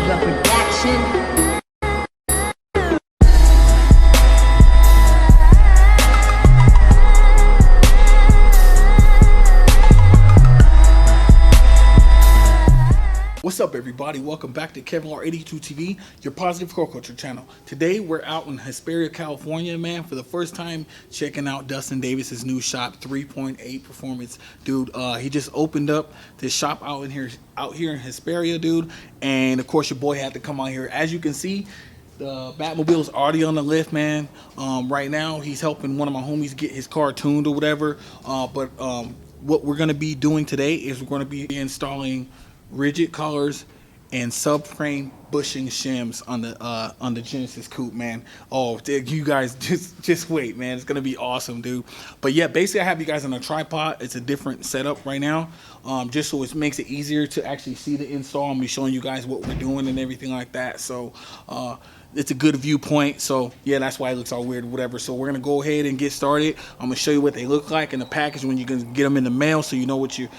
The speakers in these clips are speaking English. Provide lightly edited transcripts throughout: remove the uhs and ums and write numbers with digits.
the production. What's up, everybody? Welcome back to Kevlarr 82 TV, your positive core culture channel. Today we're out in Hesperia, California, man, for the first time checking out Dustin Davis's new shop, 3.8 Performance. Dude, he just opened up this shop out here in Hesperia, dude. And of course your boy had to come out here. As you can see, the Batmobile is already on the lift, man. Right now he's helping one of my homies get his car tuned or whatever. What we're gonna be doing today is we're gonna be installing Rigid Collars and subframe bushing shims on the Genesis coupe, man. Oh, you guys just wait, man. It's gonna be awesome, dude. But yeah, basically I have you guys on a tripod. It's a different setup right now, just so it makes it easier to actually see the install. I'm gonna be showing you guys what we're doing and everything like that. So it's a good viewpoint. So yeah, that's why it looks all weird or whatever. So we're gonna go ahead and get started. I'm gonna show you what they look like in the package when you can get them in the mail, so you know what you're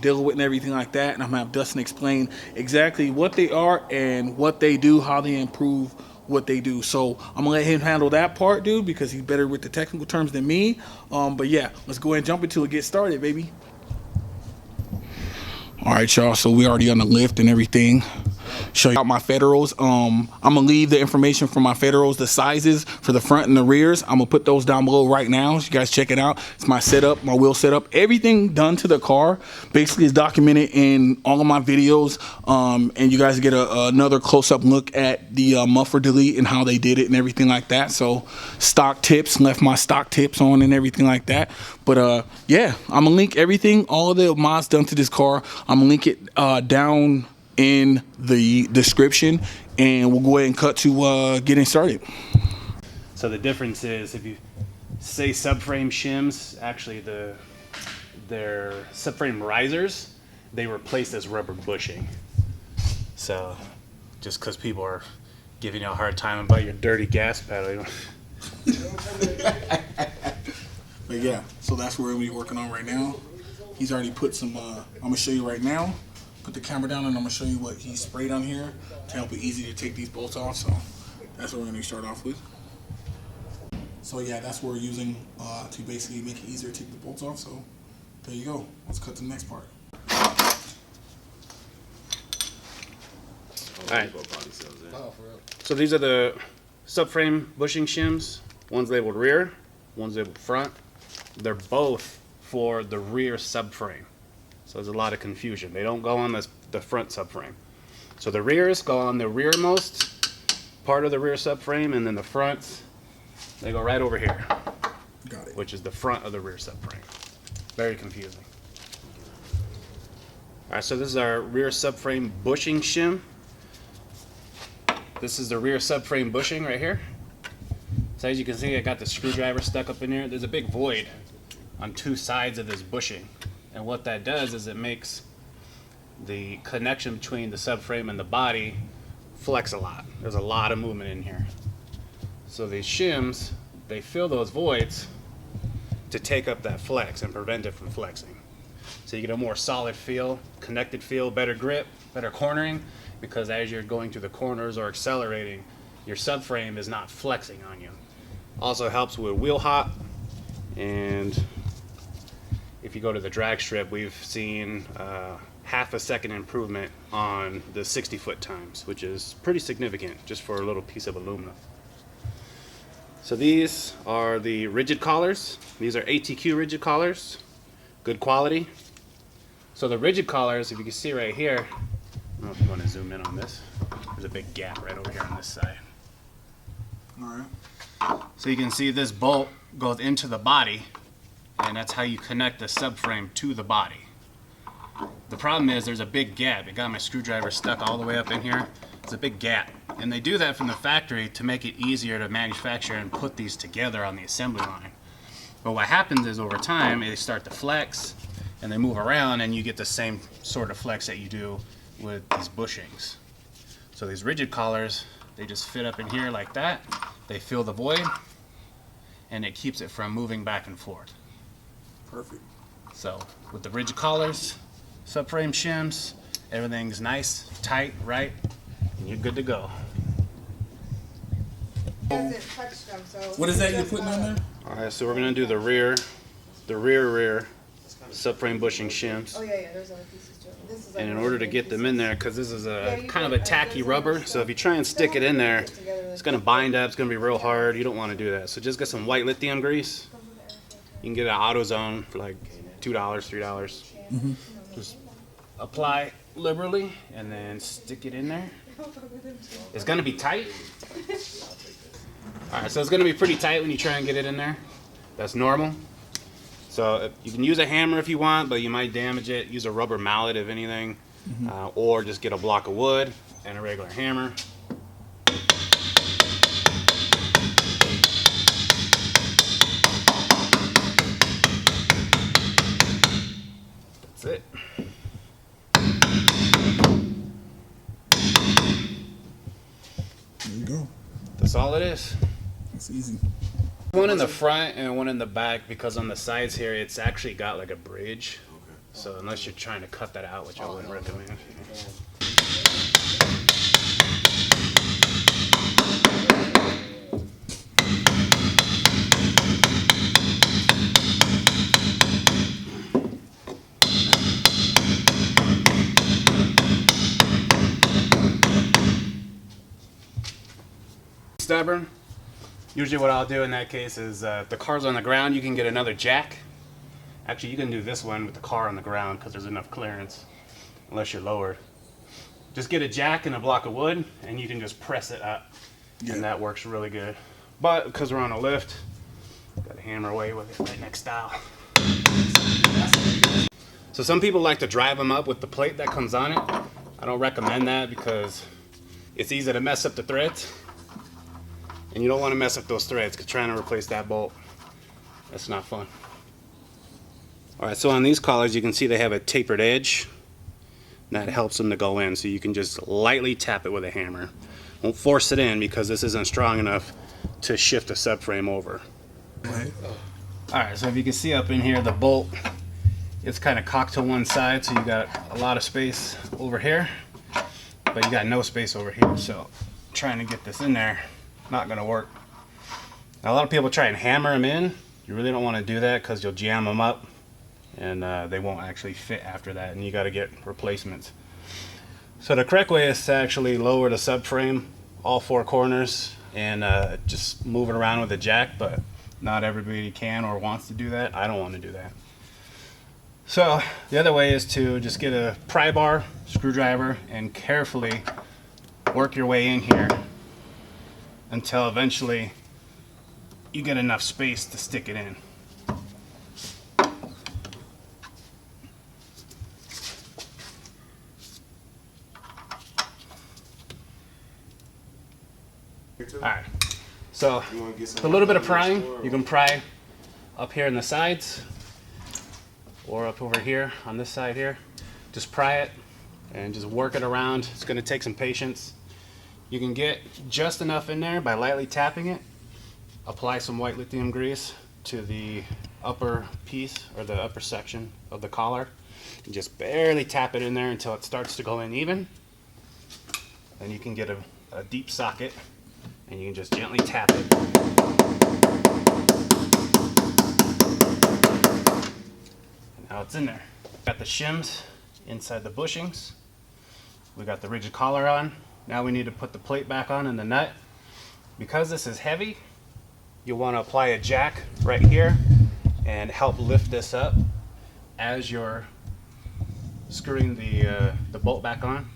dealing with and everything like that. And I'm gonna have Dustin explain exactly what they are and what they do, how they improve what they do. So I'm gonna let him handle that part, dude, because he's better with the technical terms than me. But yeah, let's go ahead and jump into it, get started, baby. All right, y'all, so we already on the lift and everything. Show you out my Federals. I'm gonna leave the information for my Federals, the sizes for the front and the rears. I'm gonna put those down below right now, so you guys check it out. It's my setup, my wheel setup, everything done to the car basically is documented in all of my videos. And you guys get another close-up look at the muffler delete and how they did it and everything like that. So stock tips, left my stock tips on and everything like that. But yeah, I'm gonna link everything, all of the mods done to this car. I'm gonna link it down in the description, and we'll go ahead and cut to getting started. So the difference is, if you say subframe shims, actually their subframe risers, they were placed as rubber bushing. So just because people are giving you a hard time about your dirty gas pedal, But yeah, so that's where we're working on right now. He's already put some I'm gonna show you right now. Put the camera down and I'm gonna show you what he sprayed on here to help it easy to take these bolts off. So that's what we're gonna start off with. So yeah, that's what we're using to basically make it easier to take the bolts off. So there you go. Let's cut to the next part. Alright, so these are the subframe bushing shims. One's labeled rear, one's labeled front. They're both for the rear subframe. So there's a lot of confusion. They don't go on the front subframe. So the rears go on the rearmost part of the rear subframe, and then the fronts, they go right over here. Got it. Which is the front of the rear subframe. Very confusing. Alright, so this is our rear subframe bushing shim. This is the rear subframe bushing right here. So as you can see, I got the screwdriver stuck up in here. There's a big void on two sides of this bushing. And what that does is it makes the connection between the subframe and the body flex a lot. There's a lot of movement in here. So these shims, they fill those voids to take up that flex and prevent it from flexing. So you get a more solid feel, connected feel, better grip, better cornering, because as you're going through the corners or accelerating, your subframe is not flexing on you. Also helps with wheel hop, and if you go to the drag strip, we've seen half a second improvement on the 60-foot times, which is pretty significant just for a little piece of aluminum. So these are the rigid collars. These are ATQ rigid collars, good quality. So the rigid collars, if you can see right here, I don't know if you want to zoom in on this. There's a big gap right over here on this side. All right. So you can see this bolt goes into the body, and that's how you connect the subframe to the body. The problem is there's a big gap. It got my screwdriver stuck all the way up in here. It's a big gap. And they do that from the factory to make it easier to manufacture and put these together on the assembly line. But what happens is over time, they start to flex and they move around, and you get the same sort of flex that you do with these bushings. So these rigid collars, they just fit up in here like that. They fill the void, and it keeps it from moving back and forth. Perfect. So with the rigid collars, subframe shims, everything's nice, tight, right? and you're good to go. Hasn't touched them, so What is that it's you're just putting on there? All right, so we're gonna do the rear subframe bushing shims. Oh yeah, there's other pieces too. This is like And in one order of to the get them in pieces. there, because this is Yeah, a you kind of did. a tacky There's rubber, other so if you stuff. try and stick it in there, Put it together it's gonna bind up. It's gonna be real hard. You don't want to do that. So just get some white lithium grease. You can get an AutoZone for like $2, $3. Just apply liberally and then stick it in there. It's gonna be tight. All right, so it's gonna be pretty tight when you try and get it in there. That's normal. So you can use a hammer if you want, but you might damage it. Use a rubber mallet if anything, or just get a block of wood and a regular hammer. That's it. There you go. That's all it is. It's easy. One in the front and one in the back, because on the sides here it's actually got like a bridge. So unless you're trying to cut that out, which I wouldn't recommend. Stubborn. Usually what I'll do in that case is if the car's on the ground, you can get another jack. Actually, you can do this one with the car on the ground because there's enough clearance, unless you're lowered. Just get a jack and a block of wood, and you can just press it up, and that works really good. But because we're on a lift, got to hammer away with it right next style. So some people like to drive them up with the plate that comes on it. I don't recommend that because it's easy to mess up the threads. And you don't want to mess up those threads because trying to replace that bolt, that's not fun. Alright, so on these collars you can see they have a tapered edge. And that helps them to go in. So you can just lightly tap it with a hammer. Don't force it in because this isn't strong enough to shift the subframe over. Alright, so if you can see up in here, the bolt, it's kind of cocked to one side, so you got a lot of space over here. But you got no space over here, so trying to get this in there, not going to work. Now, a lot of people try and hammer them in. You really don't want to do that because you'll jam them up and they won't actually fit after that, and you got to get replacements. So the correct way is to actually lower the subframe all four corners and just move it around with a jack, but not everybody can or wants to do that. I don't want to do that. So the other way is to just get a pry bar, screwdriver, and carefully work your way in here until eventually you get enough space to stick it in. Alright, so with a little bit of prying, you can pry up here in the sides or up over here on this side here. Just pry it and just work it around. It's going to take some patience. You can get just enough in there by lightly tapping it. Apply some white lithium grease to the upper piece or the upper section of the collar and just barely tap it in there until it starts to go in even. Then you can get a deep socket and you can just gently tap it. And now it's in there. Got the shims inside the bushings. We got the rigid collar on. Now we need to put the plate back on and the nut. Because this is heavy, you'll want to apply a jack right here and help lift this up as you're screwing the bolt back on.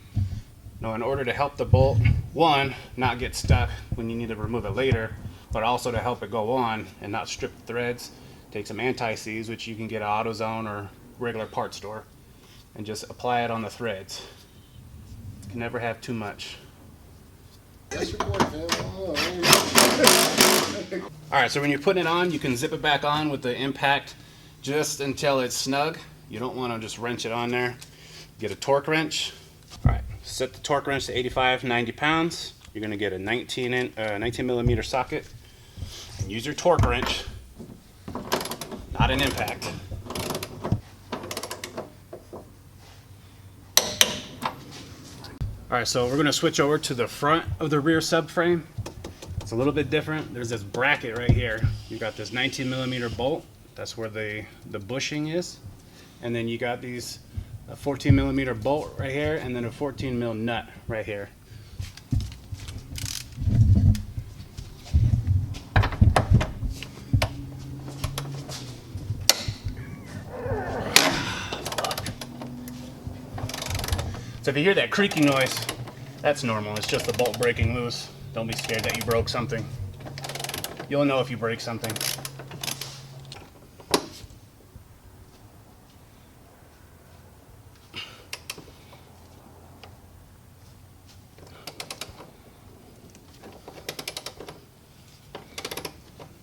Now, in order to help the bolt, one, not get stuck when you need to remove it later, but also to help it go on and not strip the threads, take some anti-seize, which you can get at AutoZone or regular part store, and just apply it on the threads. You can never have too much. Alright, so when you're putting it on, you can zip it back on with the impact just until it's snug. You don't want to just wrench it on there. Get a torque wrench. Alright, set the torque wrench to 85, 90 pounds. You're going to get a 19 millimeter socket. And use your torque wrench, not an impact. All right, so we're gonna switch over to the front of the rear subframe. It's a little bit different. There's this bracket right here. You got this 19mm bolt. That's where the bushing is. And then you got these a 14mm bolt right here, and then a 14mm nut right here. So if you hear that creaking noise, that's normal. It's just the bolt breaking loose. Don't be scared that you broke something. You'll know if you break something.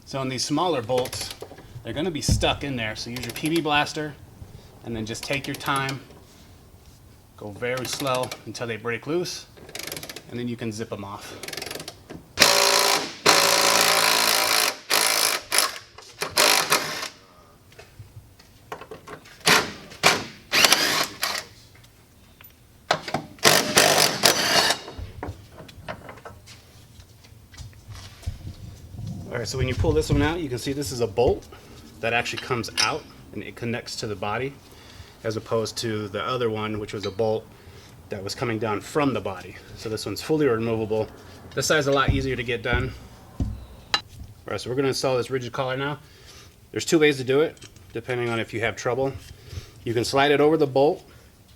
So in these smaller bolts, they're going to be stuck in there. So use your PB blaster and then just take your time. Go very slow until they break loose, and then you can zip them off. All right, so when you pull this one out, you can see this is a bolt that actually comes out and it connects to the body, as opposed to the other one, which was a bolt that was coming down from the body. So this one's fully removable. This side's a lot easier to get done. All right, so we're gonna install this rigid collar now. There's two ways to do it, depending on if you have trouble. You can slide it over the bolt,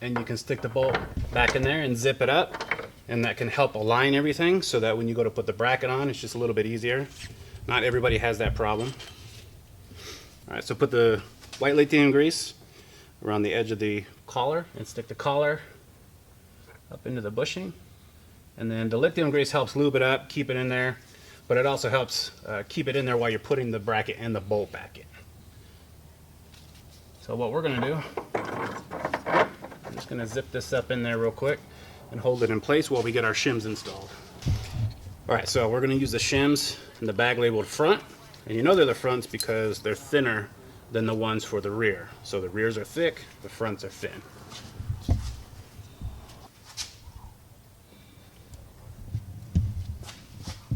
and you can stick the bolt back in there and zip it up, and that can help align everything so that when you go to put the bracket on, it's just a little bit easier. Not everybody has that problem. All right, so put the white lithium grease around the edge of the collar and stick the collar up into the bushing. And then the lithium grease helps lube it up, keep it in there, but it also helps keep it in there while you're putting the bracket and the bolt back in. So what we're gonna do, I'm just gonna zip this up in there real quick and hold it in place while we get our shims installed. All right, so we're gonna use the shims in the bag labeled front, and you know they're the fronts because they're thinner than the ones for the rear. So the rears are thick, the fronts are thin.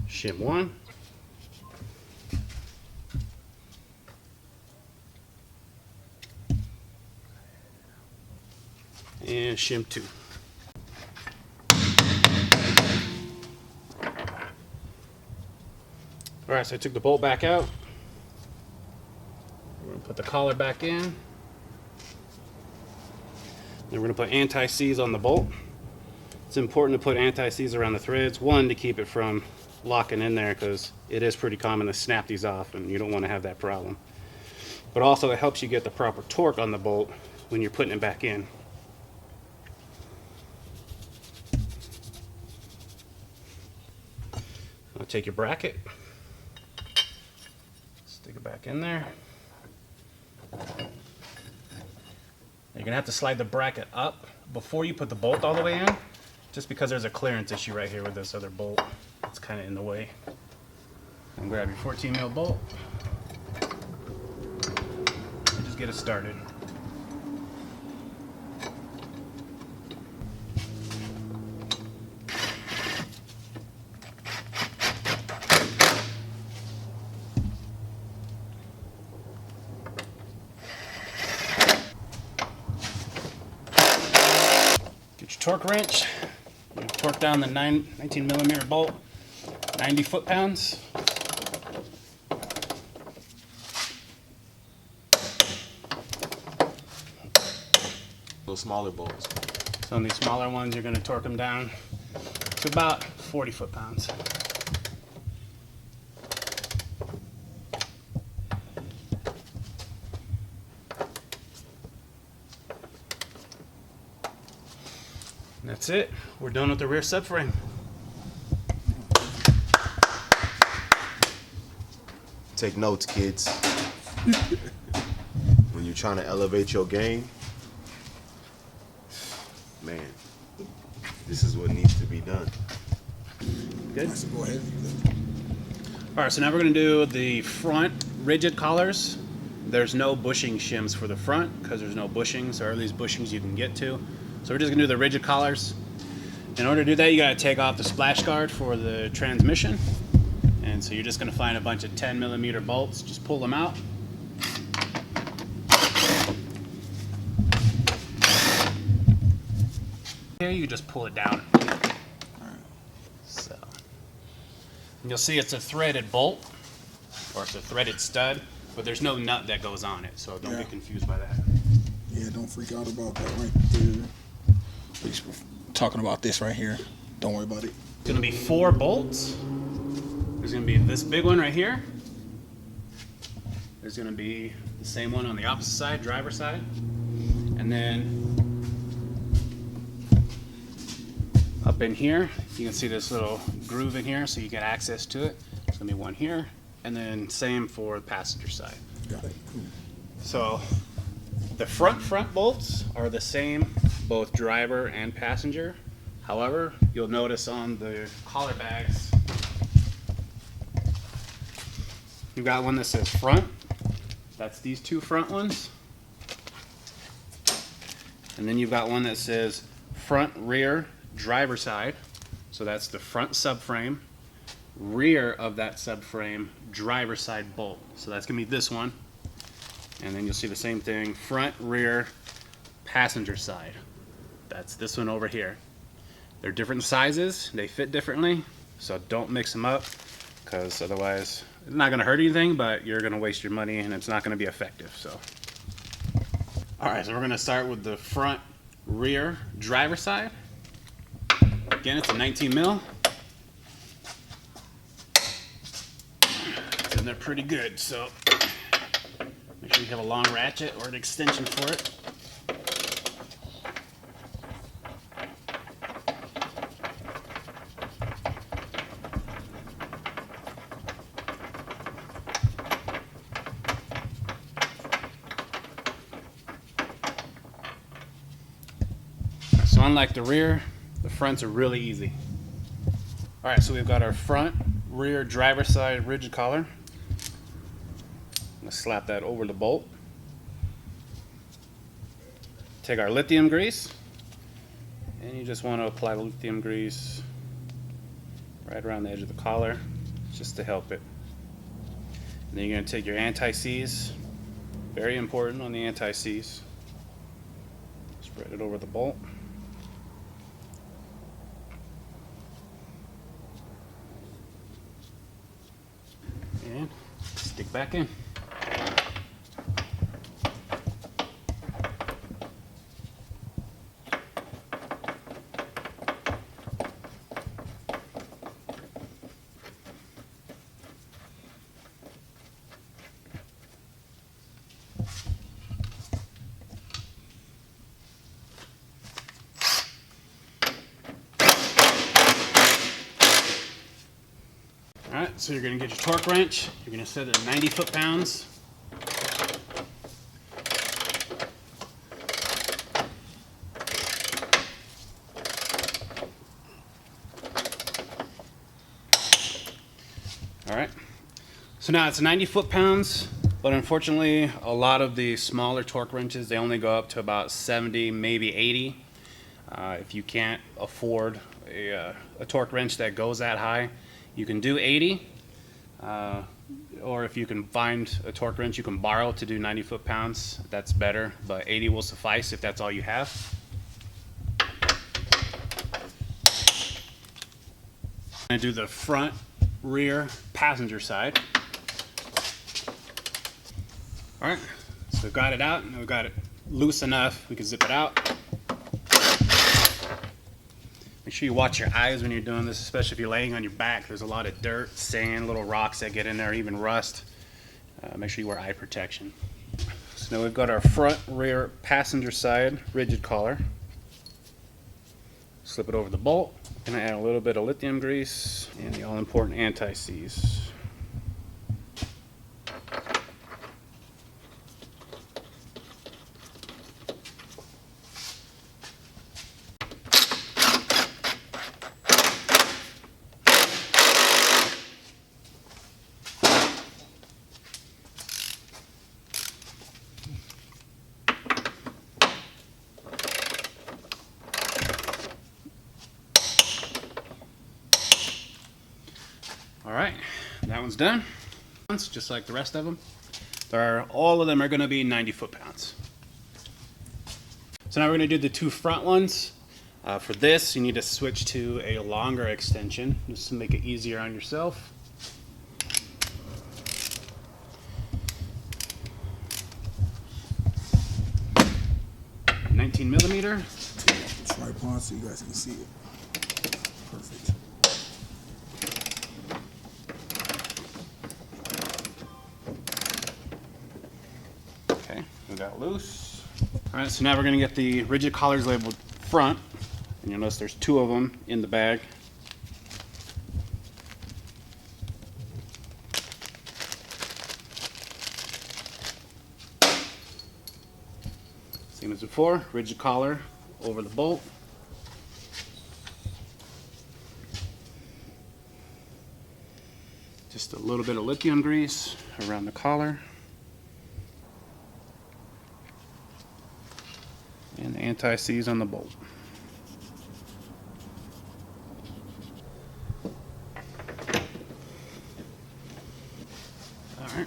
Shim 1. And shim 2. All right, so I took the bolt back out. We're gonna put the collar back in. Then we're gonna put anti-seize on the bolt. It's important to put anti-seize around the threads. One, to keep it from locking in there, because it is pretty common to snap these off and you don't want to have that problem. But also it helps you get the proper torque on the bolt when you're putting it back in. I'll take your bracket, stick it back in there. You're gonna have to slide the bracket up before you put the bolt all the way in, just because there's a clearance issue right here with this other bolt. It's kind of in the way. And grab your 14mm bolt and just get it started. Torque wrench, you torque down the 19mm bolt, 90 foot-pounds. Those smaller bolts. So on these smaller ones, you're going to torque them down to about 40 foot-pounds. That's it. We're done with the rear subframe. Take notes, kids. When you're trying to elevate your game, man, this is what needs to be done. Good? So go ahead. All right, so now we're going to do the front rigid collars. There's no bushing shims for the front because there's no bushings, or at least bushings you can get to. So we're just going to do the rigid collars. In order to do that, you gotta take off the splash guard for the transmission. And so you're just gonna find a bunch of 10mm bolts, just pull them out. Here you just pull it down. So and you'll see it's a threaded bolt, or it's a threaded stud, but there's no nut that goes on it, so don't get confused by that. Yeah, don't freak out about that right there. We're talking about this right here. Don't worry about it. It's gonna be 4 bolts. There's gonna be this big one right here. There's gonna be the same one on the opposite side, driver's side. And then up in here, you can see this little groove in here, so you get access to it. There's gonna be one here, and then same for the passenger side. Got it. Cool. So the front bolts are the same, both driver and passenger. However, you'll notice on the collar bags, you've got one that says front. That's these 2 front ones. And then you've got one that says front, rear, driver side. So that's the front subframe. Rear of that subframe, driver side bolt. So that's gonna be this one. And then you'll see the same thing, front, rear, passenger side. That's this one over here. They're different sizes, they fit differently, so don't mix them up, because otherwise it's not gonna hurt anything, but you're gonna waste your money and it's not gonna be effective. So, all right, so we're gonna start with the front, rear, driver side. Again, it's a 19mm. It's in there pretty good, so make sure you have a long ratchet or an extension for it. So unlike the rear, the fronts are really easy. All right, so we've got our front, rear, driver side rigid collar. I'm gonna slap that over the bolt. Take our lithium grease, and you just want to apply the lithium grease right around the edge of the collar, just to help it. And then you're gonna take your anti-seize, very important on the anti-seize. Spread it over the bolt. And stick back in. Alright, so you're going to get your torque wrench. You're going to set it at 90 foot-pounds. Alright, so now it's 90 foot-pounds, but unfortunately a lot of the smaller torque wrenches, they only go up to about 70, maybe 80. If you can't afford a torque wrench that goes that high, you can do 80, or if you can find a torque wrench you can borrow to do 90 foot-pounds, that's better, but 80 will suffice if that's all you have. I'm going to do the front, rear, passenger side. Alright, so we've got it out, and we've got it loose enough, we can zip it out. Make sure you watch your eyes when you're doing this, especially if you're laying on your back. There's a lot of dirt, sand, little rocks that get in there, even rust. Make sure you wear eye protection. So now we've got our front, rear, passenger side rigid collar. Slip it over the bolt. Gonna add a little bit of lithium grease and the all-important anti-seize. All right, that one's done. Just like the rest of them. All of them are gonna be 90 foot-pounds. So now we're gonna do the 2 front ones. For this, you need to switch to a longer extension, just to make it easier on yourself. $19mm. Tripod so you guys can see it. Perfect. Okay, we got loose. All right, so now we're gonna get the Rigid Collars labeled front, and you'll notice there's 2 of them in the bag. Same as before, rigid collar over the bolt. Just a little bit of lithium grease around the collar. And anti-seize on the bolt. Alright.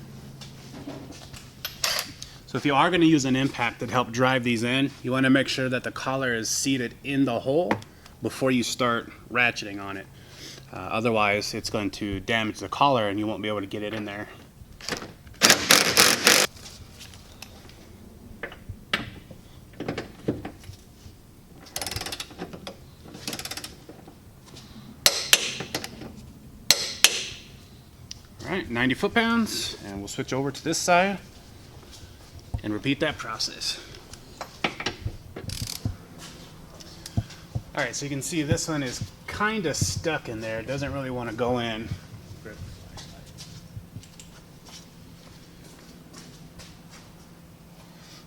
So if you are going to use an impact to help drive these in, you want to make sure that the collar is seated in the hole before you start ratcheting on it. Otherwise, it's going to damage the collar and you won't be able to get it in there. Alright, 90 foot-pounds, and we'll switch over to this side and repeat that process. Alright, so you can see this one is kind of stuck in there. It doesn't really want to go in.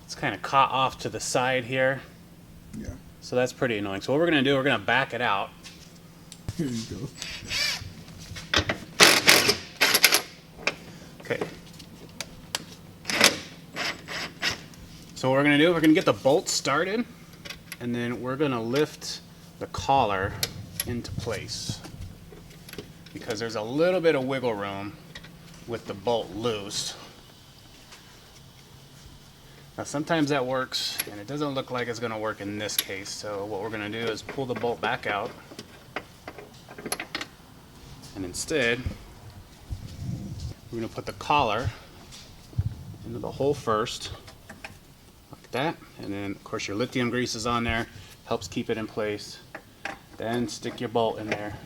It's kind of caught off to the side here. Yeah. So that's pretty annoying. So what we're going to do, we're going to back it out. Here you go. Okay. So what we're going to do, we're going to get the bolt started, and then we're going to lift the collar into place, because there's a little bit of wiggle room with the bolt loose. Now sometimes that works, and it doesn't look like it's going to work in this case. So what we're going to do is pull the bolt back out, and instead we're going to put the collar into the hole first, like that, and then of course your lithium grease is on there, helps keep it in place. Then stick your bolt in there.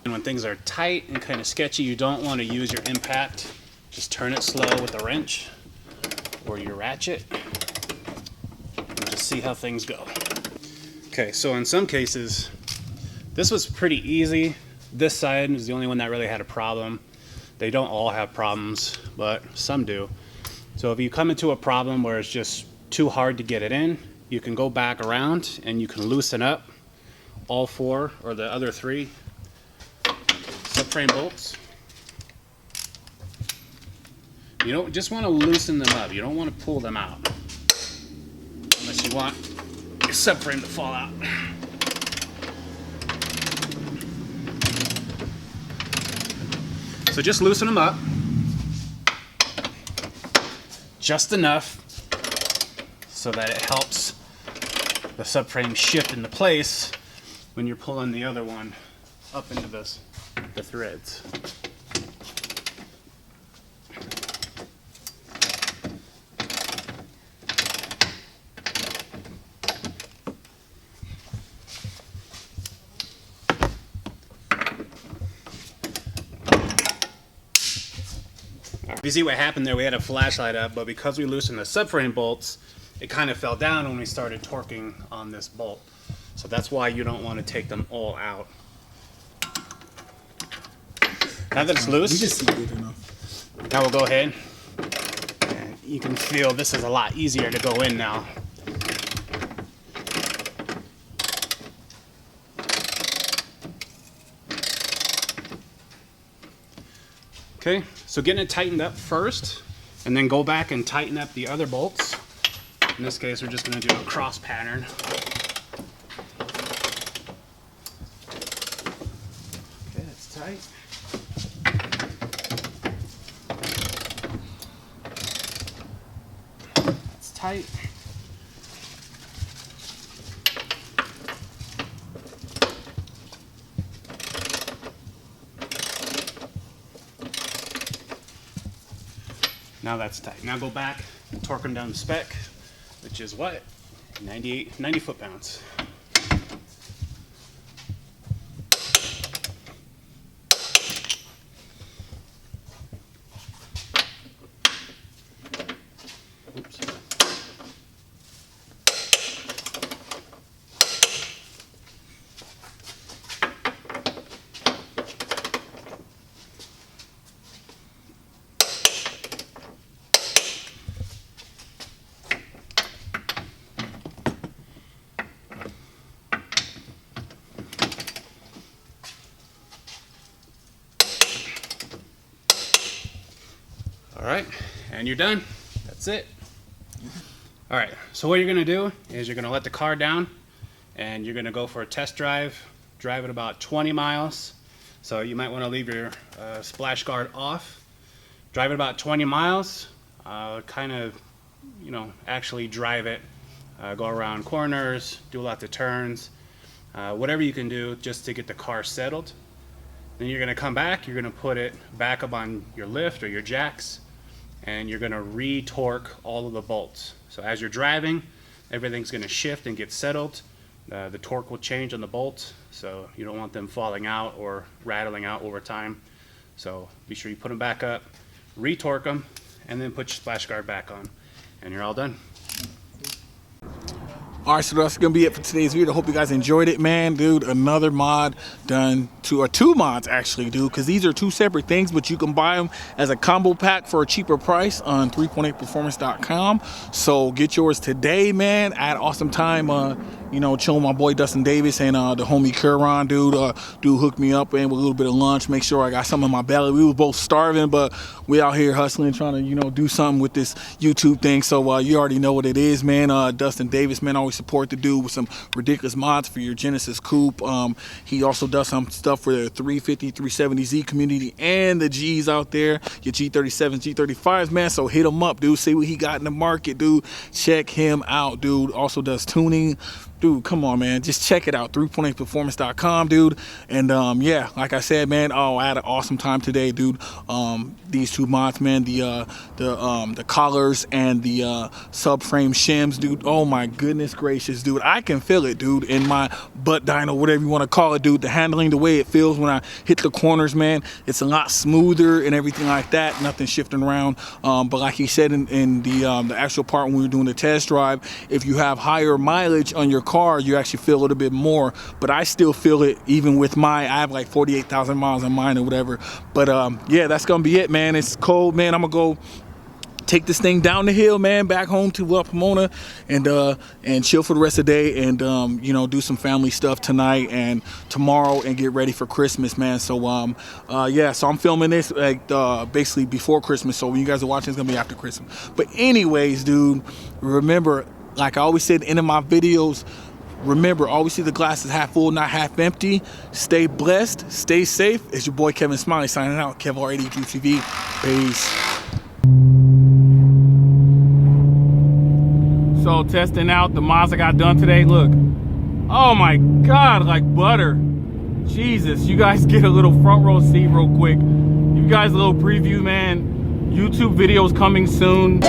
And when things are tight and kind of sketchy, you don't want to use your impact. Just turn it slow with a wrench or your ratchet and just see how things go. Okay, so in some cases, this was pretty easy. This side is the only one that really had a problem. They don't all have problems, but some do. So if you come into a problem where it's just too hard to get it in, you can go back around and you can loosen up all 4 or the other 3 subframe bolts. You don't just want to loosen them up. You don't want to pull them out unless you want your subframe to fall out. So just loosen them up. Just enough so that it helps the subframe shift into place when you're pulling the other one up into the threads. You see what happened there? We had a flashlight up, but because we loosened the subframe bolts, it kind of fell down when we started torquing on this bolt. So that's why you don't want to take them all out. Now that it's loose, We just see good enough. now we'll go ahead, and you can feel this is a lot easier to go in now. Okay, so getting it tightened up first, and then go back and tighten up the other bolts. In this case, we're just going to do a cross pattern. Okay, that's tight. That's tight. Now that's tight. Now go back and torque them down to spec, which is what? 90 foot-pounds. Oops. All right, and you're done. That's it. All right, so what you're gonna do is you're gonna let the car down and you're gonna go for a test drive, drive it about 20 miles. So you might wanna leave your splash guard off. Drive it about 20 miles, kind of, you know, actually drive it, go around corners, do lots of turns, whatever you can do just to get the car settled. Then you're gonna come back, you're gonna put it back up on your lift or your jacks, and you're gonna re-torque all of the bolts. So as you're driving, everything's gonna shift and get settled. The torque will change on the bolts, so you don't want them falling out or rattling out over time. So be sure you put them back up, re-torque them, and then put your splash guard back on, and you're all done. All right, so that's gonna be it for today's video. I hope you guys enjoyed it, man. Dude, another mod done or two mods actually, dude, because these are two separate things, but you can buy them as a combo pack for a cheaper price on 3point8performance.com. So get yours today, man. I had an awesome time, you know, chilling with my boy Dustin Davis and the homie Kevlarr, dude. Dude hooked me up and with a little bit of lunch, make sure I got something in my belly. We were both starving, but we out here hustling, trying to, you know, do something with this YouTube thing. So you already know what it is, man. Dustin Davis, man, always support the dude with some ridiculous mods for your Genesis coupe. He also does some stuff for the 350, 370Z community and the G's out there, your G37s, G35s, man. So hit him up, dude. See what he got in the market, dude. Check him out, dude. Also does tuning. Dude, come on, man. Just check it out. 3point8performance.com, dude. And yeah, like I said, man, I had an awesome time today, dude. These two mods, man, the collars and the subframe shims, dude. Oh my goodness gracious, dude. I can feel it, dude, in my butt dyno, whatever you want to call it, dude. The handling, the way it feels when I hit the corners, man, it's a lot smoother and everything like that. Nothing shifting around. But like he said in the actual part when we were doing the test drive, if you have higher mileage on your car, you actually feel a little bit more, but I still feel it even with I have like 48,000 miles on mine or whatever. But yeah, that's gonna be it, man. It's cold, man. I'm gonna go take this thing down the hill, man, back home to Pomona and chill for the rest of the day and you know, do some family stuff tonight and tomorrow and get ready for Christmas, man. So yeah, so I'm filming this like basically before Christmas, so when you guys are watching, it's gonna be after Christmas. But anyways, dude, remember, like I always said at the end of my videos, remember, always see the glass is half full, not half empty. Stay blessed, stay safe. It's your boy Kevin Smiley signing out. Kevlarr 82 TV. Peace. So testing out the mods I got done today. Look, oh my God, like butter. Jesus, you guys get a little front row seat real quick. You guys a little preview, man. YouTube videos coming soon.